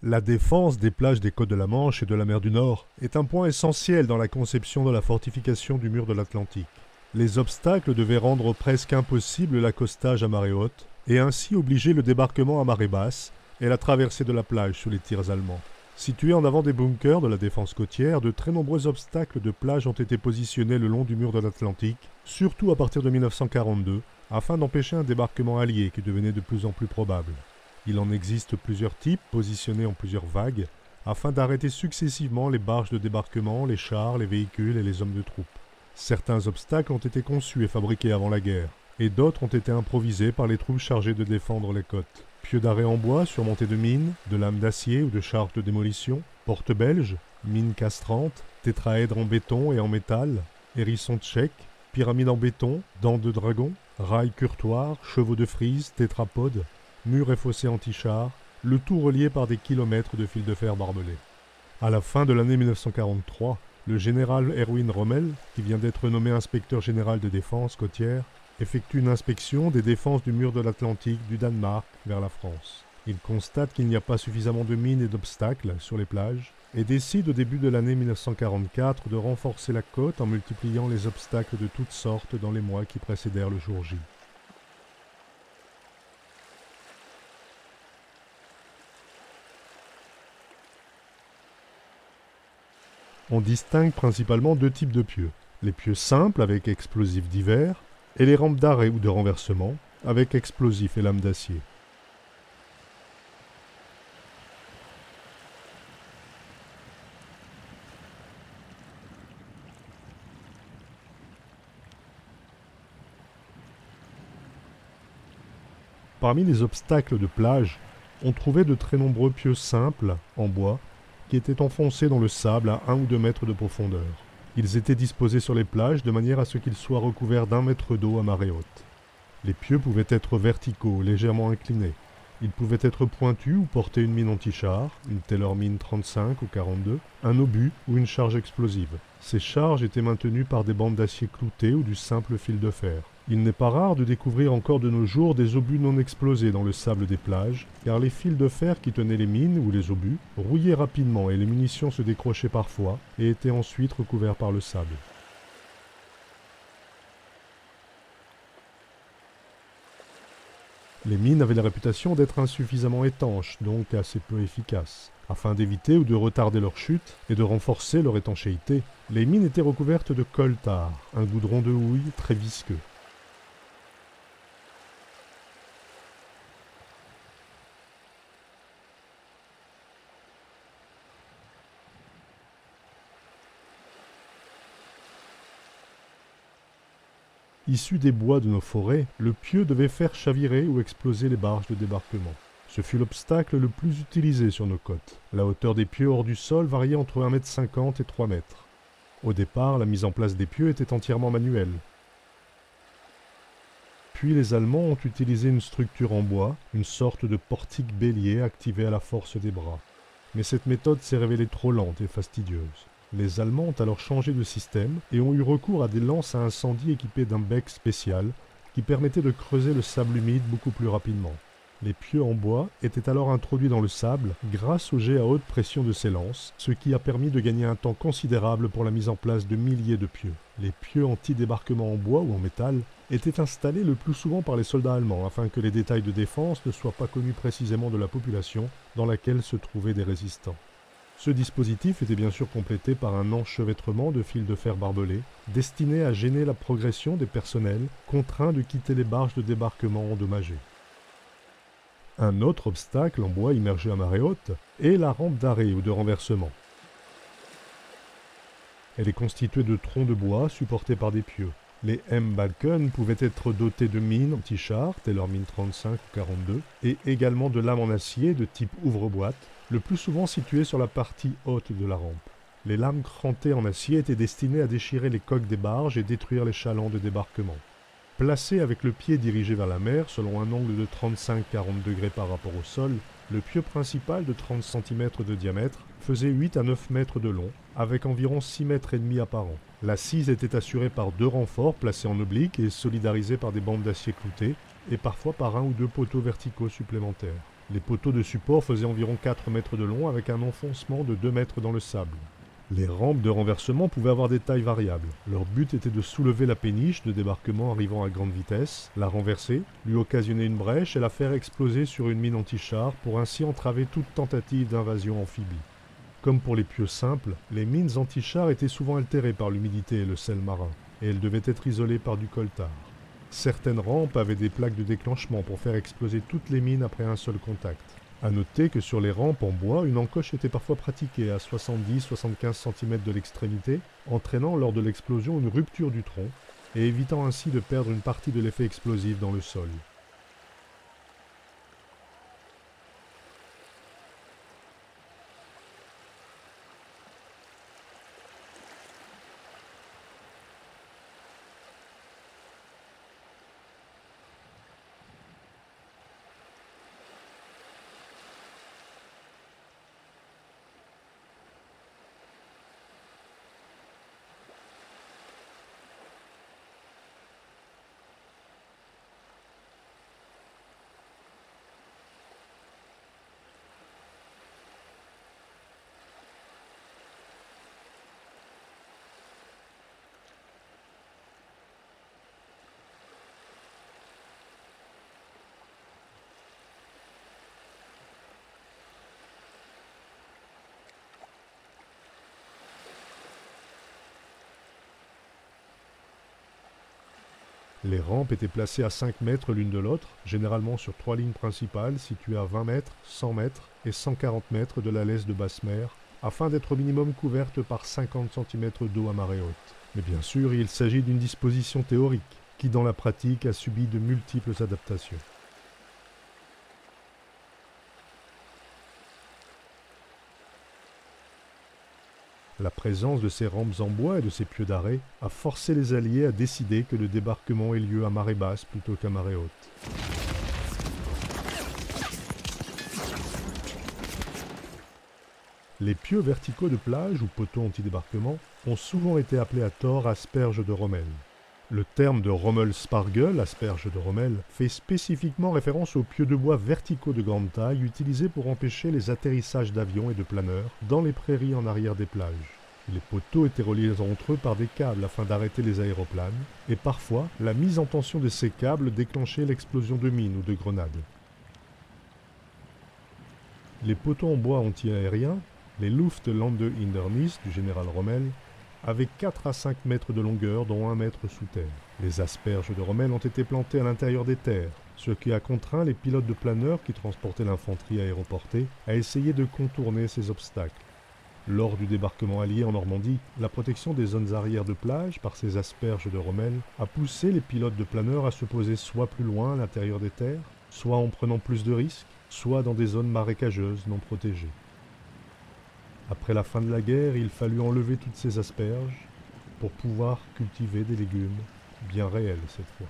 La défense des plages des côtes de la Manche et de la mer du Nord est un point essentiel dans la conception de la fortification du mur de l'Atlantique. Les obstacles devaient rendre presque impossible l'accostage à marée haute et ainsi obliger le débarquement à marée basse et la traversée de la plage sous les tirs allemands. Situés en avant des bunkers de la défense côtière, de très nombreux obstacles de plage ont été positionnés le long du mur de l'Atlantique, surtout à partir de 1942, afin d'empêcher un débarquement allié qui devenait de plus en plus probable. Il en existe plusieurs types, positionnés en plusieurs vagues, afin d'arrêter successivement les barges de débarquement, les chars, les véhicules et les hommes de troupe. Certains obstacles ont été conçus et fabriqués avant la guerre, et d'autres ont été improvisés par les troupes chargées de défendre les côtes. Pieux d'arrêt en bois surmontés de mines, de lames d'acier ou de charges de démolition, portes belges, mines castrantes, tétraèdres en béton et en métal, hérissons tchèques, pyramides en béton, dents de dragon, rails curtoirs, chevaux de frise, tétrapodes, murs et fossés anti-chars, le tout relié par des kilomètres de fils de fer barbelés. À la fin de l'année 1943, le général Erwin Rommel, qui vient d'être nommé inspecteur général de défense côtière, effectue une inspection des défenses du mur de l'Atlantique du Danemark vers la France. Il constate qu'il n'y a pas suffisamment de mines et d'obstacles sur les plages et décide au début de l'année 1944 de renforcer la côte en multipliant les obstacles de toutes sortes dans les mois qui précédèrent le jour J. On distingue principalement deux types de pieux. Les pieux simples avec explosifs divers et les rampes d'arrêt ou de renversement avec explosifs et lames d'acier. Parmi les obstacles de plage, on trouvait de très nombreux pieux simples, en bois, qui étaient enfoncés dans le sable à 1 ou 2 mètres de profondeur. Ils étaient disposés sur les plages de manière à ce qu'ils soient recouverts d'1 mètre d'eau à marée haute. Les pieux pouvaient être verticaux, légèrement inclinés. Ils pouvaient être pointus ou porter une mine anti-char, une Taylor mine 35 ou 42, un obus ou une charge explosive. Ces charges étaient maintenues par des bandes d'acier cloutées ou du simple fil de fer. Il n'est pas rare de découvrir encore de nos jours des obus non explosés dans le sable des plages, car les fils de fer qui tenaient les mines ou les obus rouillaient rapidement et les munitions se décrochaient parfois et étaient ensuite recouverts par le sable. Les mines avaient la réputation d'être insuffisamment étanches, donc assez peu efficaces. Afin d'éviter ou de retarder leur chute et de renforcer leur étanchéité, les mines étaient recouvertes de coal-tar, un goudron de houille très visqueux. Issu des bois de nos forêts, le pieu devait faire chavirer ou exploser les barges de débarquement. Ce fut l'obstacle le plus utilisé sur nos côtes. La hauteur des pieux hors du sol variait entre 1,50 m et 3 mètres. Au départ, la mise en place des pieux était entièrement manuelle. Puis les Allemands ont utilisé une structure en bois, une sorte de portique bélier activé à la force des bras. Mais cette méthode s'est révélée trop lente et fastidieuse. Les Allemands ont alors changé de système et ont eu recours à des lances à incendie équipées d'un bec spécial qui permettait de creuser le sable humide beaucoup plus rapidement. Les pieux en bois étaient alors introduits dans le sable grâce au jet à haute pression de ces lances, ce qui a permis de gagner un temps considérable pour la mise en place de milliers de pieux. Les pieux anti-débarquement en bois ou en métal étaient installés le plus souvent par les soldats allemands afin que les détails de défense ne soient pas connus précisément de la population dans laquelle se trouvaient des résistants. Ce dispositif était bien sûr complété par un enchevêtrement de fils de fer barbelés, destiné à gêner la progression des personnels contraints de quitter les barges de débarquement endommagées. Un autre obstacle en bois immergé à marée haute est la rampe d'arrêt ou de renversement. Elle est constituée de troncs de bois supportés par des pieux. Les M-Balken pouvaient être dotés de mines anti-char, Taylor mine 35 ou 42, et également de lames en acier de type ouvre-boîte, le plus souvent situées sur la partie haute de la rampe. Les lames crantées en acier étaient destinées à déchirer les coques des barges et détruire les chalands de débarquement. Placé avec le pied dirigé vers la mer, selon un angle de 35-40 degrés par rapport au sol, le pieu principal de 30 cm de diamètre faisait 8 à 9 mètres de long, avec environ 6 mètres et demi apparents. L'assise était assurée par 2 renforts placés en oblique et solidarisés par des bandes d'acier cloutées, et parfois par 1 ou 2 poteaux verticaux supplémentaires. Les poteaux de support faisaient environ 4 mètres de long avec un enfoncement de 2 mètres dans le sable. Les rampes de renversement pouvaient avoir des tailles variables. Leur but était de soulever la péniche de débarquement arrivant à grande vitesse, la renverser, lui occasionner une brèche et la faire exploser sur une mine anti-char pour ainsi entraver toute tentative d'invasion amphibie. Comme pour les pieux simples, les mines anti-char étaient souvent altérées par l'humidité et le sel marin, et elles devaient être isolées par du coltar. Certaines rampes avaient des plaques de déclenchement pour faire exploser toutes les mines après un seul contact. A noter que sur les rampes en bois, une encoche était parfois pratiquée à 70-75 cm de l'extrémité, entraînant lors de l'explosion une rupture du tronc et évitant ainsi de perdre une partie de l'effet explosif dans le sol. Les rampes étaient placées à 5 mètres l'une de l'autre, généralement sur 3 lignes principales situées à 20 mètres, 100 mètres et 140 mètres de la laisse de basse mer, afin d'être au minimum couvertes par 50 cm d'eau à marée haute. Mais bien sûr, il s'agit d'une disposition théorique, qui dans la pratique a subi de multiples adaptations. La présence de ces rampes en bois et de ces pieux d'arrêt a forcé les Alliés à décider que le débarquement ait lieu à marée basse plutôt qu'à marée haute. Les pieux verticaux de plage ou poteaux anti-débarquement ont souvent été appelés à tort asperges de Rommel. Le terme de Rommel-Spargel, asperge de Rommel, fait spécifiquement référence aux pieux de bois verticaux de grande taille utilisés pour empêcher les atterrissages d'avions et de planeurs dans les prairies en arrière des plages. Les poteaux étaient reliés entre eux par des câbles afin d'arrêter les aéroplanes, et parfois, la mise en tension de ces câbles déclenchait l'explosion de mines ou de grenades. Les poteaux en bois anti-aériens, les Luftlandehindernis du général Rommel, avaient 4 à 5 mètres de longueur, dont 1 mètre sous terre. Les asperges de Rommel ont été plantées à l'intérieur des terres, ce qui a contraint les pilotes de planeurs qui transportaient l'infanterie aéroportée à essayer de contourner ces obstacles. Lors du débarquement allié en Normandie, la protection des zones arrières de plage par ces asperges de Rommel a poussé les pilotes de planeurs à se poser soit plus loin à l'intérieur des terres, soit en prenant plus de risques, soit dans des zones marécageuses non protégées. Après la fin de la guerre, il fallut enlever toutes ces asperges pour pouvoir cultiver des légumes bien réels cette fois.